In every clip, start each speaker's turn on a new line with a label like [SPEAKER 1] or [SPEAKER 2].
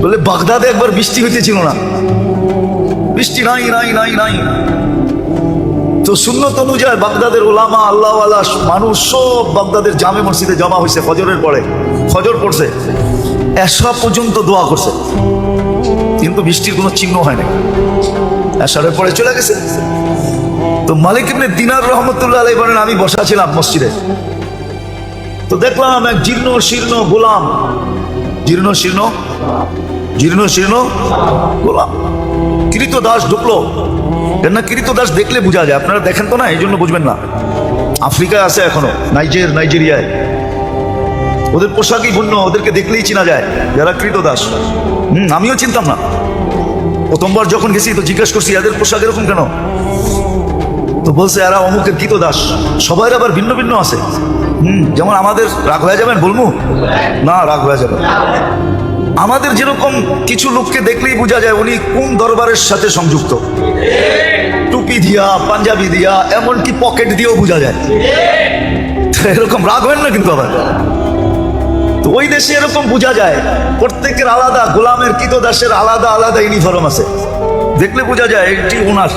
[SPEAKER 1] বলে বাগদাদে একবার বৃষ্টি হইতেছিল না, বৃষ্টি নাই নাই নাই নাই। তো সুন্নত অনুযায়ী বাগদাদের ওলামা আল্লাহওয়ালা মানুষ সব বাগদাদের জামে মসজিদে জমা হয়েছে। ফজরের পরে ফজর পড়ছে, এশা পর্যন্ত দোয়া করছে, কিন্তু বৃষ্টির কোনো চিহ্ন হয় না। এশারের পরে চলে গেছে। তো মালিক ইবনে দিনার রহমতুল্লাহ আলাইহি বলেন, আমি বসা ছিলাম মসজিদে, তো দেখলাম এক জীর্ণ শীর্ণ গোলাম, জীর্ণ শীর্ণ গোলাম কৃতদাস ঢুকলো। কেননা কৃতদাস দেখলে বোঝা যায়, আপনারা দেখেন তো না, এই জন্য বুঝবেন না। আফ্রিকায় আছে এখনো, নাইজেরিয়ায় ওদের পোশাকই ভিন্ন, ওদেরকে দেখলেই চেনা যায় যারা কৃতদাস। আমিও চিনতাম না, প্রথমবার যখন গেছি তো জিজ্ঞেস করছি এদের পোশাক এরকম কেন, তো বলছে এরা অমুকের কৃতদাস। সবাই আবার ভিন্ন ভিন্ন আছে। যেমন আমাদের রাগ হয়ে যাবেন বলবো না, রাগ হয়ে যাবে। আমাদের যেরকম কিছু লোককে দেখলেই বোঝা যায় উনি কোন দরবারের সাথে সংযুক্ত, টুপি দিয়া, পাঞ্জাবি দিয়া, এমনকি পকেট দিয়েও বোঝা যায়। এরকম রাগ হয় না কিন্তু আবার। তো ওই দেশে এরকম বোঝা যায়, প্রত্যেকের আলাদা, গোলামের কৃতদাসের আলাদা আলাদা ইউনিফর্ম আছে, দেখলে বোঝা যায় এটি ওনার।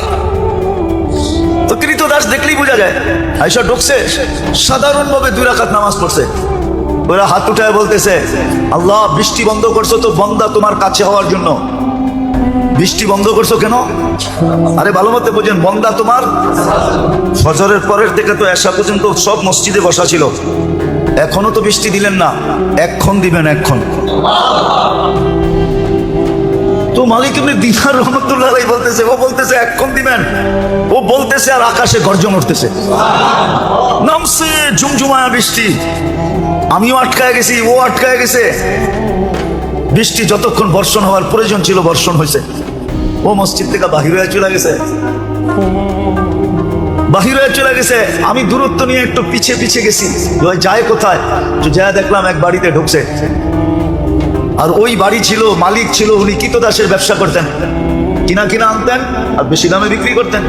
[SPEAKER 1] তো কৃতদাস দেখলেই বোঝা যায়। আয়েশা ঢুকছে, সাধারণভাবে 2 রাকাত নামাজ পড়ছে। ওরা হাত উঠায় বলতেছে, আল্লাহ বৃষ্টি বন্ধ করছো তো বন্দা তোমার কাছে হওয়ার জন্য। বৃষ্টি বন্ধ করছো কেন? আরে ভালো মতো বোঝেন, বন্দা তোমার। ফজরের পরের থেকে তো এশা পর্যন্ত সব মসজিদে বসা ছিল, এখনো তো বৃষ্টি দিলেন না, এক্ষণ দিবেন, এক্ষণ। তো মালিক ইবনে দিনার রহমতুল্লাহ আলাইহি বলতেছে, ও বলতেছে এক্ষণ দিবেন, ও বলতেছে আর আকাশে গর্জন উঠতেছে, নামছে ঝুমঝুমায়া বৃষ্টি। আমিও আটকায় গেছি, ও আটকায় গেছে। বৃষ্টি যতক্ষণ বর্ষণ হওয়ার প্রয়োজন ছিল বর্ষণ হয়েছে। ও মসজিদ থেকে বাহির হয়ে চলে গেছে, আমি দূরত্ব নিয়ে একটু পিছিয়ে গেছি, যায় কোথায়, যায় দেখলাম এক বাড়িতে ঢুকছে। আর ওই বাড়ি ছিল, মালিক ছিল, উনি কৃতদাসের ব্যবসা করতেন, কিনা আনতেন আর বেশি দামে বিক্রি করতেন,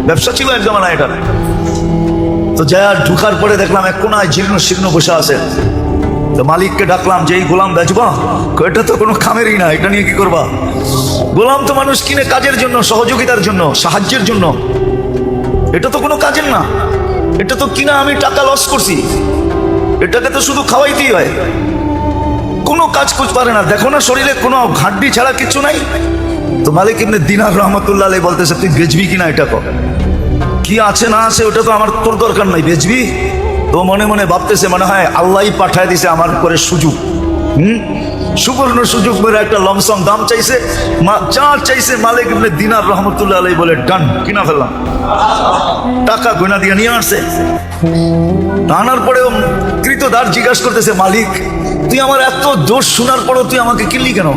[SPEAKER 1] ব্যবসা ছিল এক জামানা এটা। তো যায় ঢুকার পরে দেখলাম এক কোনায় জীর্ণ শীর্ণ বসে আছে। তো মালিককে ডাকলাম যে এই গোলাম বেচবা? এটা তো কোনো কামেরই না, এটা নিয়ে কি করবা? গোলাম তো মানুষ কিনে কাজের জন্য, সহযোগিতার জন্য, সাহায্যের জন্য, এটা তো কোনো কাজের না। এটা তো কিনা আমি টাকা লস করছি, এটাকে তো শুধু খাওয়াইতেই হয়, কোনো কাজ পারে না। দেখো না শরীরে কোনো হাড্ডি ছাড়া কিছু নাই। তো মালিক ইবনে দিনার রহমতুল্লাহ আলাইহি বলতেছে, তুই বেচবি কিনা এটা কর, কি আছে না আছে ওটা তো আমার তোর দরকার নাই, বেচবি? তো মনে মনে ভাবতেছে, মনে হয় আল্লাহই পাঠায় দিছে আমার করে সুযোগ, সুবর্ণ সুযোগ মেরে একটা লমসম দাম চাইছে, যা চাইছে মালিক ইবনে দিনার রহমতুল্লাহ আলাইহি বলে ডান, কিনা ফেললাম। টাকা গয়না দিয়ে নিয়ে আসছে। আনার পরেও কৃতদাস জিজ্ঞাসা করতেছে, মালিক তুই আমার এত দোষ শোনার পরও তুই আমাকে কিনলি কেন?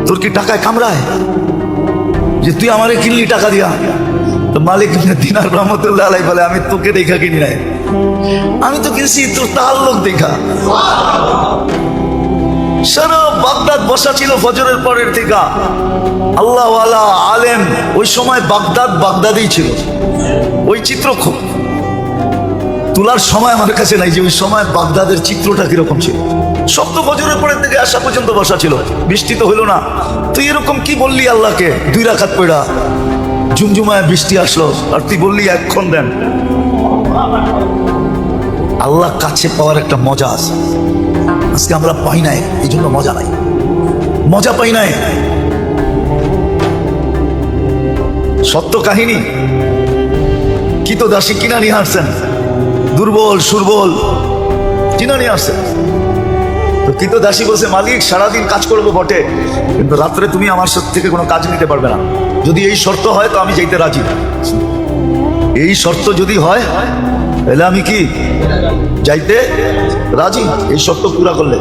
[SPEAKER 1] তোর কি টাকায় কামড়ায় যে তুই আমারে কিনলি টাকা দিয়া? তো মালিক ইবনে দিনার রহমতুল্লাহ আলাইহি বলে, আমি তোকে দেখা কিনি নাই, আমি তো কিনছি তোর তাআল্লুক দেখা। সারা বাগদাদ বসা ছিল ফজরের পরের থেকে আল্লাহওয়ালা আলেম। ওই সময় বাগদাদেই ছিল। ওই চিত্র খুব তোলার সময় আমার কাছে নাই যে ওই সময় বাগদাদের চিত্রটা কিরকম ছিল। সব তো ফজরের পরের থেকে আসা পর্যন্ত বসা ছিল, বৃষ্টি তো হইল না। তুই এরকম কি বললি আল্লাহকে? 2 রাকাত পড়া ঝুমঝুমায় বৃষ্টি আসলো, আর তুই বললি এক্ষণ দেন। আল্লাহ কাছে পাওয়ার একটা মজা আছে, আজকে আমরা পাই নাই, এই জন্য মজা নাই, মজা পাই নাই। সত্য কাহিনী, কৃতদাসী কিনা নিয়ে আসছেন, দুর্বল সুর্বল কিনা নিয়ে আসছেন। তো কৃতদাসী বলছে, মালিক সারাদিন কাজ করবো বটে, কিন্তু রাত্রে তুমি আমার থেকে কোনো কাজ নিতে পারবে না। যদি এই শর্ত হয় তো আমি যাইতে রাজি। এই শর্ত যদি হয় তাহলে আমি কি যাইতে রাজি, এই শর্ত পুরা করলে।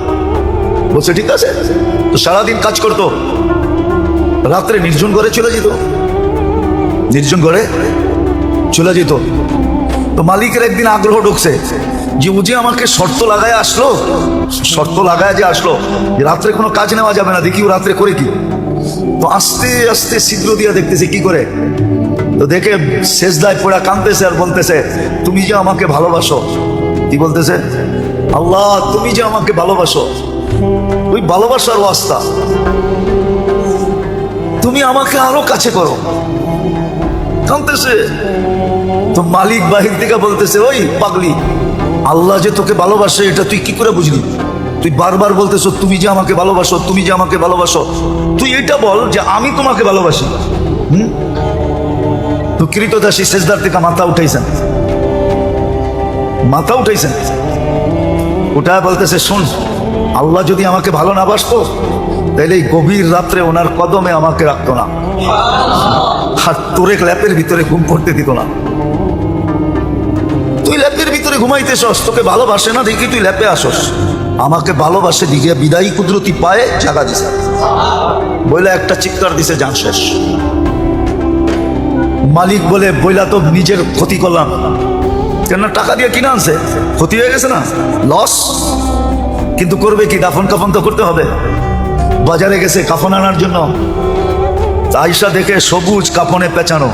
[SPEAKER 1] বলছে ঠিক আছে। তো সারাদিন কাজ করতো, রাত্রে নির্জন ঘরে চলে যেত, তো মালিকের একদিন আগ্রহ ঢুকছে যে ও যে আমাকে শর্ত লাগায় যে আসলো যে রাত্রে কোনো কাজ নেওয়া যাবে না, দেখি ও রাত্রে করে কি। তো আস্তে আস্তে ছিদ্র দিয়ে দেখতেছে কি করে। তো দেখে সেজদায় পড়া কাঁদতেছে আর বলতেছে, তুমি যে আমাকে ভালোবাসো। কি বলতেছে? আল্লাহ তুমি যে আমাকে ভালোবাসো, ওই ভালোবাসার ওয়াস্তা তুমি আমাকে আরো কাছে করো। কাঁদতেছে তো মালিক বাহির থেকে বলতেছে, ওই পাগলি, আল্লাহ যে তোকে ভালোবাসে এটা তুই কি করে বুঝলি? তুই বারবার বলতেছ তুমি যে আমাকে ভালোবাসো, তুমি যে আমাকে ভালোবাসো, তুই এটা বল যে আমি তোমাকে ভালোবাসি। তো কৃতদাসী সেজদার থেকে মাথা উঠাইছেন, মাথা উঠাইছেন, ওটা বলতেছে, শোন, আল্লাহ যদি আমাকে ভালো না বাসতো তাহলে এই গভীর রাত্রে ওনার কদমে আমাকে রাখতো না, আর তোরে ল্যাপের ভিতরে ঘুম করতে দিত না। তুই ল্যাপের ভিতরে ঘুমাইতেছস, তোকে ভালোবাসে না দেখি তুই ল্যাপে আসস, আমাকে ভালোবাসে দিকে বিদায়ী কুদরতি পায়ে জাগা দিছে বইলা একটা চিৎকার দিছে, জান শেষ। মালিক বলে, বইলা তো নিজের ক্ষতি করলাম, কেন টাকা দিয়ে কিনে আনছে, ক্ষতি হয়ে গেছে না, লস। কিন্তু করবে কি, দাফন কাফন তো করতে হবে। বাজারে গেছে কাফন আনার জন্য, আয়সা দেখে সবুজ কাফনে পেঁচানো,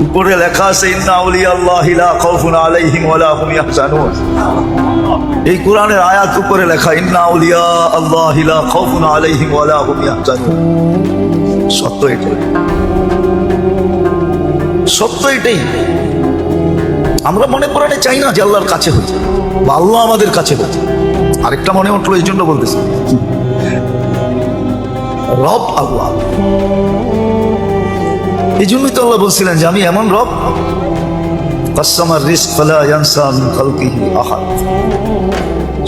[SPEAKER 1] উপরে লেখা আছে ইন্না আউলিয়াল্লাহি লা খাউফুন আলাইহিম ওয়ালা হুম ইয়াহজানুন। এই কোরআনের আয়াত উপরে লেখা ইন্না আউলিয়া আল্লাহি লা খাউফুন আলাইহিম ওয়ালা হুম ইয়াহজানুন। সত্য এটাই, সত্য এটাই। আমরা মনে করাতে চাই না যে আল্লাহর কাছে হচ্ছে বা আল্লাহ আমাদের কাছে হচ্ছে। আরেকটা মনে উঠলো, এই জন্য বলতেছি, রব আল্লাহ। এই জন্যই তো আল্লাহ বলছিলেন যে আমি এমন রব, কাসসামার রিজক ফালা ইয়ানসা মিন খালকিহি আহাদ।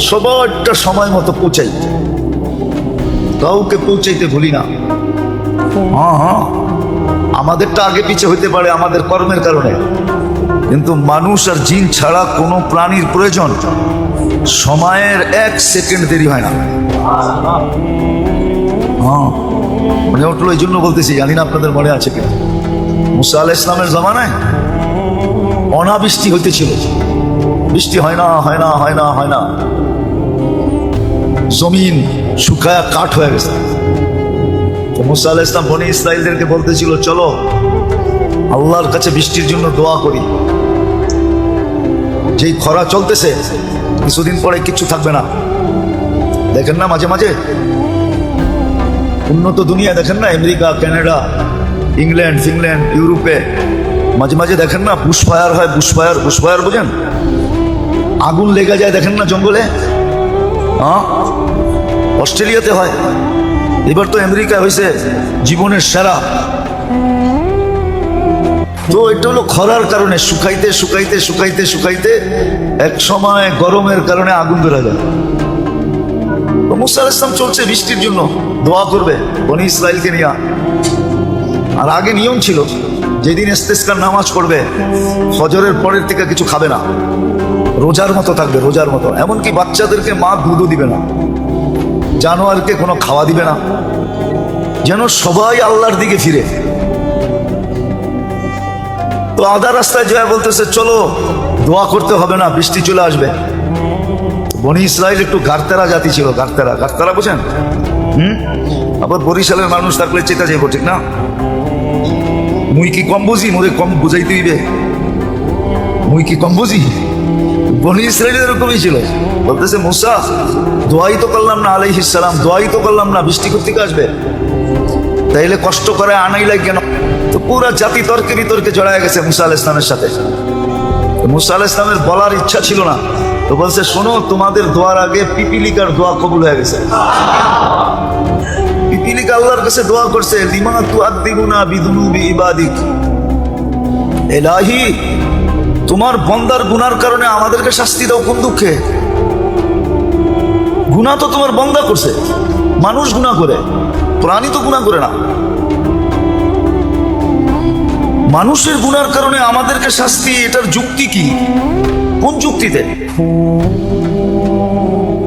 [SPEAKER 1] সবারটা সময় মতো পৌঁছাই, কাউকে পৌঁছাইতে ভুলি না। হ্যাঁ, আমাদেরটা আগে পিছে হইতে পারে আমাদের কর্মের কারণে, কিন্তু মানুষ আর জিন ছাড়া কোনো প্রাণীর প্রয়োজন সময়ের 1 সেকেন্ড দেরি হয় না। হ্যাঁ, মনে উঠলো, এই জন্য বলতেছি, জানি না আপনাদের মনে আছে কিনা, মুসা আলাইহিস সালামের জামানায় অনাবৃষ্টি হইতেছিল, বৃষ্টি হয় না, হয় না, হয় না, হয় না, জমিন শুকায়া কাঠ হয়ে গেছে। তো মুসা আলাইহিস সালাম বনি ইসরাইলদেরকে বলতেছিল, চলো আল্লাহর কাছে বৃষ্টির জন্য দোয়া করি। যেই খরা চলতেছে, কিছুদিন পরে কিচ্ছু থাকবে না। দেখেন না মাঝে মাঝে উন্নত দুনিয়া, দেখেন না আমেরিকা, কানাডা, ইংল্যান্ড, ফিনল্যান্ড, ইউরোপে মাঝে মাঝে দেখেন না বুশফায়ার হয়, বুশফায়ার, বুশফায়ার বুঝেন, আগুন লেগে যায়, দেখেন না জঙ্গলে। হ্যাঁ, অস্ট্রেলিয়াতে হয়, এবার তো আমেরিকায় হয়েছে জীবনের সেরা। তো এটা হলো খরার কারণে, শুকাইতে শুকাইতে শুকাইতে শুকাইতে এক সময় গরমের কারণে আগুন ধরে যায়। মুসা আলাইহিস সালাম চলছে বৃষ্টির জন্য, দোয়া করবে বনি ইসরাইলকে নিয়ে। আর আগে নিয়ম ছিল, যেদিন ইস্তেসকার নামাজ পড়বে ফজরের পরের থেকে কিছু খাবে না, রোজার মতো থাকবে, রোজার মতো। এমনকি বাচ্চাদেরকে মা দুধও দিবে না, জানোয়ারকে কোনো খাওয়া দিবে না, যেন সবাই আল্লাহর দিকে ফিরে। তো আধা রাস্তায় যায় বলতেছে, চলো দোয়া করতে হবে না, বৃষ্টি চলে আসবে। বনি ইসরাইল একটু গারতেরা জাতি ছিল, গারতেরা, গারতেরা বুঝেন? আবার বরিশালের মানুষ থাকলে চেতা যাইব, ঠিক না? মুই কি কম বুঝি, মোরে কম বুঝাইতে হইবে, মুই কি কম বুঝি? বনি ইসরাইল এরকমই ছিল। বলতেছে, মুসা দোয়াই তো করলাম না আলাইহিস সালাম, দোয়াই তো করলাম না, বৃষ্টি কোত্থেকে আসবে? তাইলে কষ্ট করে আনাইলাই কেন? তো পুরা জাতি তর্কে বিতর্কে জড়ায় গেছে মুসা আলাইহিস সালামের সাথে। মুসা আলাইহিস সালামের বলার ইচ্ছা ছিল না, তো বলছে, শোনো, তোমাদের দোয়ার আগে পিপিলিকার দোয়া কবুল হয়ে গেছে। পিপিলিকা আল্লাহর কাছে দোয়া করছে, লিমা তুআদ্দিবুনা বিদুনুবি ইবাদিক, ইলাহি তোমার বন্দার গুনার কারণে আমাদেরকে শাস্তি দাও কোন দুঃখে? গুনাহ তো তোমার বন্দা করছে, মানুষ গুনাহ করে, প্রাণী তো গুনাহ করে না। মানুষের গুনার কারণে আমাদেরকে শাস্তি, এটার যুক্তি কি? কোন যুক্তিতে?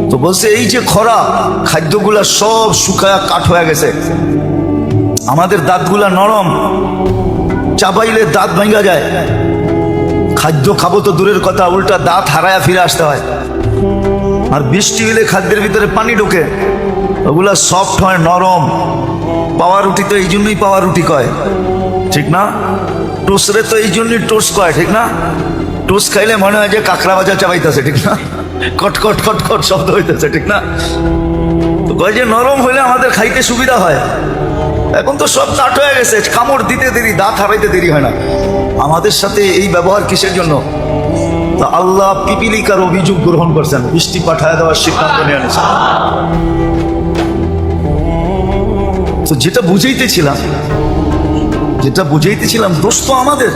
[SPEAKER 1] তো বলছে, এই যে খরা, খাদ্যগুলা সব শুকায়া কাঠ হয়ে গেছে, আমাদের দাঁতগুলা নরম, চাবাইলে দাঁত ভাঙা যায়, খাদ্য খাবো তো দূরের কথা, উল্টা দাঁত হারায়া ফিরে আসতে হয়। আর বৃষ্টি হলে খাদ্যের ভিতরে পানি ঢোকে, ওগুলা সফট হয়, নরম। পাওয়া রুটি তো এই জন্যই পাওয়া রুটি কয়, ঠিক না? টোস্টরে তো এই জন্যই টোস্ট কয়, ঠিক না? টোস্ট খাইলে মনে হয় যে কাঁকড়া ভাজা চাবাইতেছে, ঠিক না? খট খট খট খট শব্দ হইতেছে, ঠিক না? তো কয় যে নরম হইলে আমাদের খাইতে সুবিধা হয়। এখন তো সব কাট হয়ে গেছে, কামড় দিতে দেরি, দাঁত হারাইতে দেরি হয় না। আমাদের সাথে এই ব্যবহার কিসের জন্য? তা আল্লাহ পিপিলিকার অভিযোগ গ্রহণ করছেন, বৃষ্টি পাঠায় দেওয়ার সিদ্ধান্ত নিয়ে আনেছেন। তো যেটা বুঝাইতেছিলাম দোষ তো আমাদের,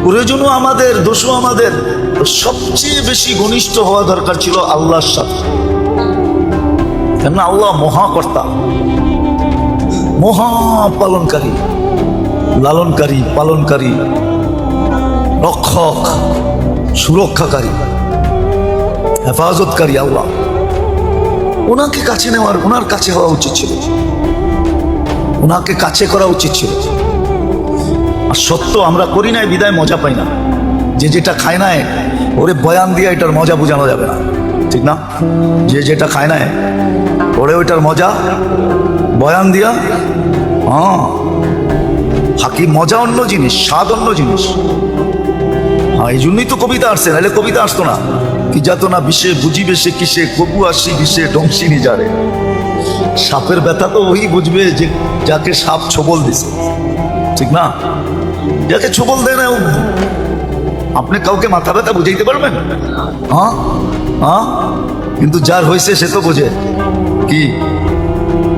[SPEAKER 1] প্রয়োজনও আমাদের, দোষও আমাদের। তো সবচেয়ে বেশি ঘনিষ্ঠ হওয়া দরকার ছিল আল্লাহর সাথে, কেননা আল্লাহ মহাকর্তা, মহা পালনকারী, লালনকারী, পালনকারী, রক্ষক, সুরক্ষাকারী, হেফাজতকারী আল্লাহ। ওনাকে কাছে নেওয়ার, ওনার কাছে হওয়া উচিত ছিল, ওনাকে কাছে করা উচিত ছিল। আর সত্য আমরা করি নাই বিদায় মজা পাই না। যে যেটা খায় নাই ওরে বয়ান দিয়ে এটার মজা বোঝানো যাবে না, ঠিক না? যে যেটা খায় নাই ওরে ওইটার মজা বয়ান দিয়া, হাকি মজা অন্য জিনিস, স্বাদ অন্য জিনিস। এই জন্যই তো কবিতা আসছে, নাহলে কবিতা আসতো না। কি যাত না বিষে বুঝিবে সে কিসে, কবু আসি বিষে ডংসিনি যারে। সাপের ব্যথা তো ওই বুঝবে যে যাকে সাপ ছোবল দিছে, ঠিক না? যাকে ছোবল দেয় না, আপনি কাউকে মাথা ব্যথা বুঝাইতে পারবেন? কিন্তু যার হয়েছে সে তো বোঝে, কি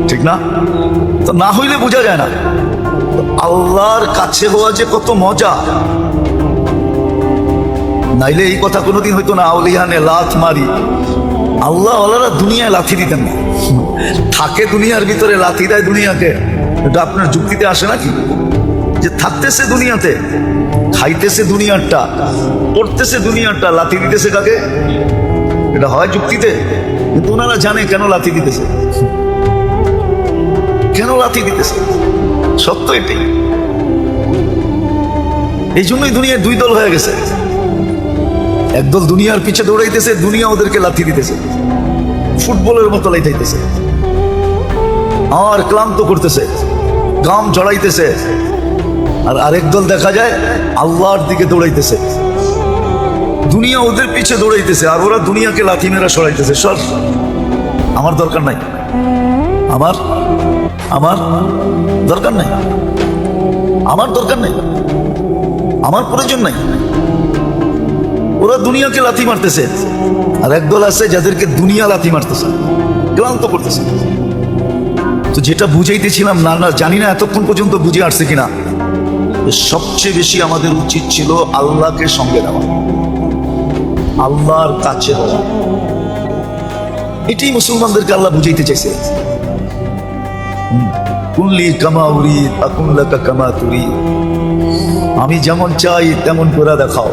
[SPEAKER 1] ঠিক না? তো না হইলে বোঝা যায় না। আল্লাহর কাছে হওয়া যে কত মজা, নাইলে এই কথা কোনোদিন হইতো না। আউলিয়ানে লাথ মারি, আল্লাহ ওরা দুনিয়ায় লাথি দিতেন না। থাকে দুনিয়ার ভিতরে, লাথি দেয় দুনিয়াকে। এটা আপনার যুক্তিতে আসে নাকি? যে থাকতেছে দুনিয়াতে, খাইতেছে দুনিয়ারটা, পড়তেছে দুনিয়ারটা, লাথি দিতেছে কাকে? এটা হয় যুক্তিতে? কিন্তু ওনারা জানে কেন লাথি দিতেছে, কেন লাথি দিতেছে। সত্য এটাই। এই জন্যই দুনিয়ায় দুই দল হয়ে গেছে। একদল দুনিয়ার পিছে দৌড়াইতেছে, দুনিয়া ওদেরকে লাথি দিতেছে, ফুটবলের মতো লাইতাইতেছে, আর ক্লান্ত করতেছে, গাম জড়াইতেছে। আর আরেক দল দেখা যায় আল্লাহর দিকে দৌড়াইতেছে, দুনিয়া ওদের পিছে দৌড়াইতেছে, আর ওরা দুনিয়াকে লাথি মেরা সরাইতেছে। সর, আমার দরকার নাই, আমার আমার দরকার নাই, আমার দরকার নাই, আমার প্রয়োজন নাই। ওরা দুনিয়াকে লাথি মারতেছে, আর একদল আছে যাদেরকে দুনিয়া লাথি মারতেছে, ক্লান্ত করতেছে। তো যেটা বুঝাইতেছিলাম, না জানি না এতক্ষণ পর্যন্ত বুঝে আসছে কিনা, সবচেয়ে বেশি আমাদের উচিত ছিল আল্লাহকে সঙ্গে নেওয়া, আল্লাহর কাছে হওয়া। এটাই মুসলমানদেরকে আল্লাহ বুঝাইতে চাইছে। কুল্লি কামা উরিদ আকুন লাকা কামা তুরিদ। আমি যেমন চাই তেমন করে দেখাও,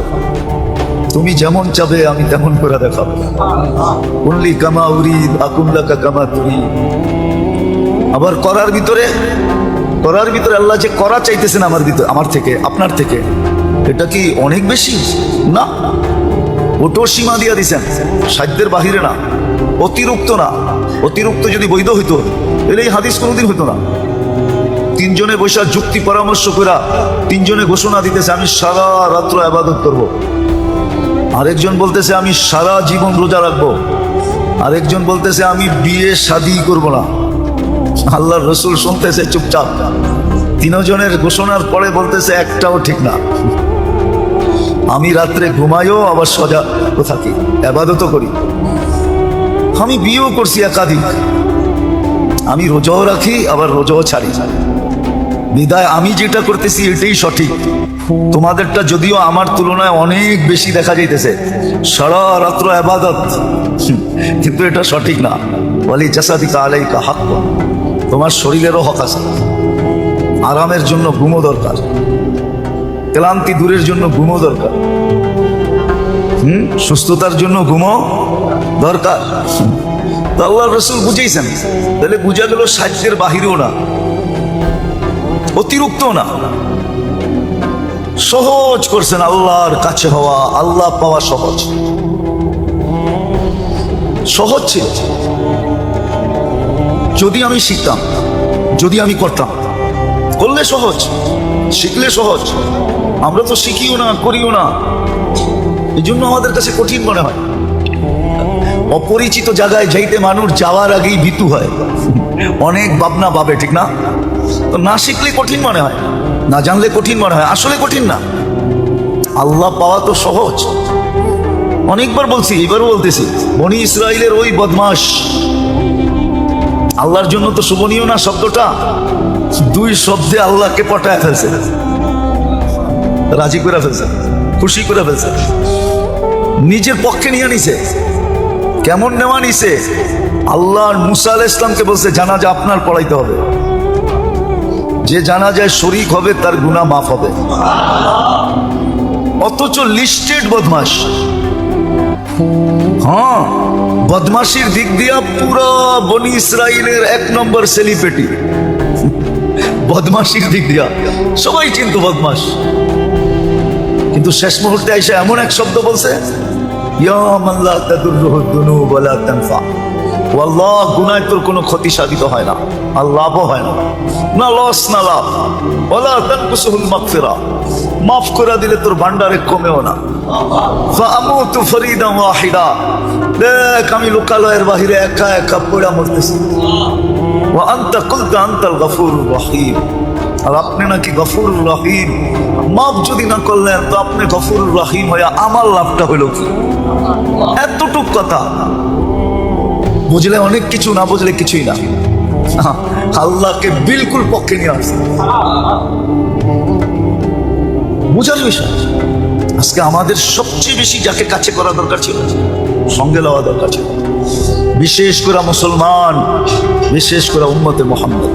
[SPEAKER 1] তুমি যেমন চাবে আমি তেমন করে দেখাবো। কুল্লি কামা উরিদ আকুন লাকা কামা তুরিদ। আবার করার ভিতরে আল্লাহ যে করা চাইতেছেন আমার থেকে, আপনার থেকে, এটা কি অনেক বেশি? না, ওটাও সীমা দিয়া দিছেন, সাধ্যের বাহিরে না, অতিরিক্ত না। অতিরিক্ত যদি বৈধ হইতো তাহলে এই হাদিস কোনোদিন হইতো না। তিনজনে বসে যুক্তি পরামর্শ করা, তিনজনে ঘোষণা দিতেছে আমি সারা রাত্র ইবাদত করব। আরেকজন বলতেছে আমি সারা জীবন রোজা রাখবো। আরেকজন বলতেছে আমি বিয়ে শাদী করব না। আল্লাহর রসুল শুনতেছে চুপচাপ। তিনজনের ঘোষণার পরে বলতেছে একটাও ঠিক না। আমি রাত্রে ঘুমাইও, আবার সজাগ থাকি, ইবাদতও করি। আমি বিয়েও করছি একাধিক, আমি রোজাও রাখি, আবার রোজাও ছাড়ি। বিদায় আমি যেটা করতেছি এটাই সঠিক। তোমাদেরটা যদিও আমার তুলনায় অনেক বেশি দেখা যাইতেছে, সারা রাত্র ইবাদত, কিন্তু এটা সঠিক না। ওয়ালি জাসাদিকা আলাইকা হাক্ক, তোমার শরীরেরও হক আছে। আরামের জন্য ঘুমও দরকার, ক্লান্তি দূরের জন্য ঘুমও দরকার, সুস্থতার জন্য ঘুমও দরকার। তো আল্লাহ রসুল বুঝেইছেন, তাহলে বুঝা গেল সাধ্যের বাহিরেও না, অতিরিক্ত না, সহজ করছেন। আল্লাহর কাছে হওয়া, আল্লাহ পাওয়া সহজ ছিল। যদি আমি শিখতাম, যদি আমি করতাম, করলে সহজ, শিখলে সহজ। আমরা তো শিখিও না, করিও না। এই জন্য আমাদের কাছে কঠিন মনে হয়। অপরিচিত জায়গায় যাইতে মানুষ যাওয়ার আগেই ভীতু হয়, অনেক ভাবনা ভাবে, ঠিক না? তো না শিখলে কঠিন মনে হয়, না জানলে কঠিন মনে হয়। আসলে কঠিন না, আল্লাহ পাওয়া তো সহজ। অনেকবার বলছি, এবারও বলতেছি, বনি ইসরাইলের ওই বদমাস আল্লাহর জন্য তো শোভনীয় না শব্দটা, দুই শব্দে আল্লাহকে পটায় ফেলছে, রাজি করে ফেলছে, খুশি করে ফেলছে, নিজের পক্ষে নিয়ে নিছে। কেমন নেওয়া নিছে? আল্লাহ মুসা আলাইহিস সালামকে বলছে জানাজা আপনার পড়াইতে হবে, যে জানাজায় শরীক হবে তার গুনাহ মাফ হবে। অথচ লিস্টেড বদমাস, হ্যাঁ, বদমাশির দিক দিয়া পুরো বনি ইসরাইলের 1 নম্বর সেলিব্রিটি। বদমাশির দিক দিয়া সবাই চিনতো বদমাস, কিন্তু শেষ মুহূর্তে এসে এমন এক শব্দ বলছে, ইয়া মান লা তাদুররুহু যুনুব ওয়া লা তানফা। ওয়াল্লাহ, গুনায় তোর কোনো ক্ষতি সাধিত হয় না, আর লাভও হয় না, না লস না লাভ। ওয়ালা তানকুসুল মাগফিরা, মাফ করে দিলে তোর ভান্ডারে কমেও না। ফাআমুতু ফরিদান ওয়াহিদা, দেখ আমি লোকালয়ের বাহিরে একা একা পড়া মরতেছি। ওয়া আনতা কুলতা আনতাল গফুরুর রহিম, আর আপনি নাকি গফুরুর রহিম। মাফ যদি না করলেন তো আপনি গফুরুর রহিম হয়ে আমার লাভটা হইল কি? এতটুক কথা বুঝলে অনেক কিছু, না বুঝলে কিছুই না। আল্লাহকে বিলকুল পক্ষে নিয়ে আসছে, বুঝার বিষয়। আজকে আমাদের সবচেয়ে বেশি যাকে কাছে করা দরকার ছিল, সঙ্গে লওয়া দরকার ছিল, বিশেষ করে মুসলমান, বিশেষ করে উম্মতে মুহাম্মদ।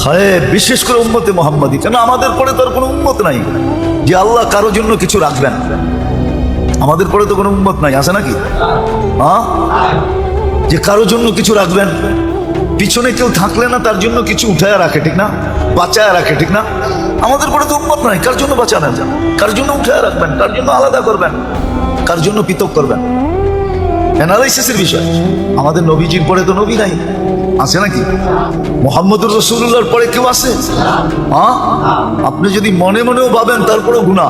[SPEAKER 1] হ্যাঁ, বিশেষ করে উম্মতে মুহাম্মাদি। কেন আমাদের পরে তো আর কোনো উম্মত নাই যে আল্লাহ কারো জন্য কিছু রাখবেন। আমাদের পরে তো কোনো উম্মত নাই, আছে নাকি? হ্যাঁ, যে কারো জন্য কিছু রাখবেন। পিছনে কেউ থাকলে না তার জন্য কিছু উঠায় রাখে, ঠিক না? বাঁচায় রাখে, ঠিক না? আমাদের পরে তো উম্মত নাই, কার জন্য বাঁচাবেন, কার জন্য উঠায় রাখবেন, কার জন্য আলাদা করবেন, কার জন্য পৃথক করবেন। অ্যানালাইসিসের বিষয়। আমাদের নবীজির পরে তো নবী নাই, আছে নাকি? মুহাম্মদুর রাসূলুল্লাহর পরে কেউ আছে? হ্যাঁ, আপনি যদি মনে মনেও ভাবেন তারপরেও গুনাহ।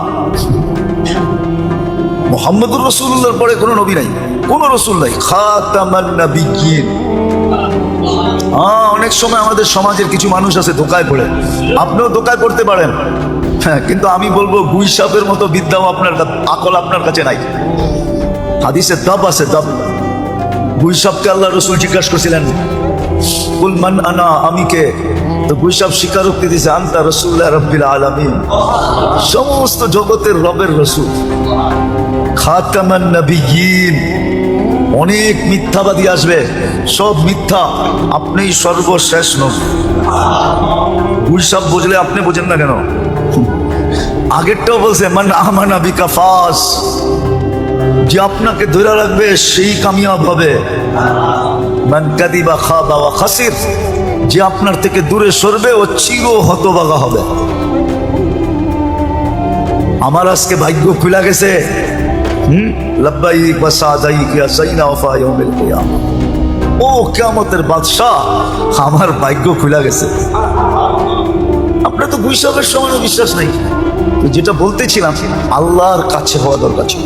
[SPEAKER 1] মুহাম্মদুর রাসূলুল্লাহর পরে কোনো নবী নাই, কোনো রাসূল নাই, খাতামান নাবিয়্যিন। অনেক সময় আমাদের সমাজের কিছু মানুষ আছে ধোকায় পড়ে, আপনিও ধোকায় পড়তে পারেন। হ্যাঁ, কিন্তু আমি বলবো গুই সাপের মতো বিদ্যাও আপনার আকল আপনার কাছে নাই। হাদিসে দাব আছে, দাব। গুই সাপকে আল্লাহ রাসূল জিজ্ঞাসা করছিলেন, কুল মান আনা, আমি কে? তো গুই সাপ স্বীকারোক্তি দিয়েছে, আনতা রাসূলুল্লাহ রাব্বিল আলামিন, সমস্ত জগতের রবের রাসূল, খাতামান নাবিয়্যিন। অনেক মিথ্যাবাদী আসবে, সব মিথ্যা, আপনি সর্বশেষ নবী। গুই সাপ বুঝলে আপনি বোঝেন না কেন? আগেরটাও বলছে মান আমানা বিকা ফাস, যে আপনাকে ধরে রাখবে সেই কামিয়াব হবে। মান কাদিবা খাবা ওয়া খাসির, যে আপনার থেকে দূরে সরবে ও চির হতভাগা হবে। আমার আজকে ভাগ্য খুলে গেছে। লাব্বাইক ওয়া সাদাইক ইয়া সাইনা ওয়া ইয়াউমিল কিয়ামা। ও কিয়ামতের বাদশা, আমার ভাগ্য খুলে গেছে। আপনার তো গুই সাপের সমানও বিশ্বাস নাই। যেটা বলতেছিলাম, আল্লাহর কাছে হওয়া দরকার ছিল,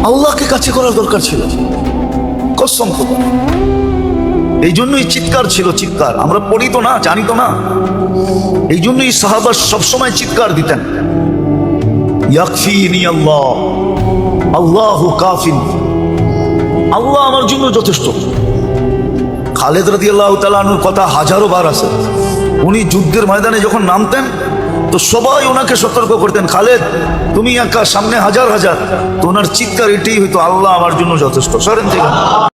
[SPEAKER 1] আল্লাহকে কাছে করার দরকার ছিল, কসম খোদা। এই জন্যই চিৎকার ছিল, চিৎকার। আমরা পড়ি তো না, জানি তো না। এই জন্যই সাহাবা সবসময় চিৎকার দিতেন, ইয়াকফিনি আল্লাহ, আল্লাহু কাফিন, আল্লাহ আমার জন্য যথেষ্ট। খালেদ রাদিয়াল্লাহু তাআলা আনহুর কথা হাজারো বার আছে। উনি যুদ্ধের ময়দানে যখন নামতেন তো সবাই ওনাকে সতর্ক করতেন, খালেদ তুমি একা, সামনে হাজার হাজার। তো ওনার চিৎকার এটাই হইতো, আল্লাহ আমার জন্য যথেষ্ট। সরেন থেকে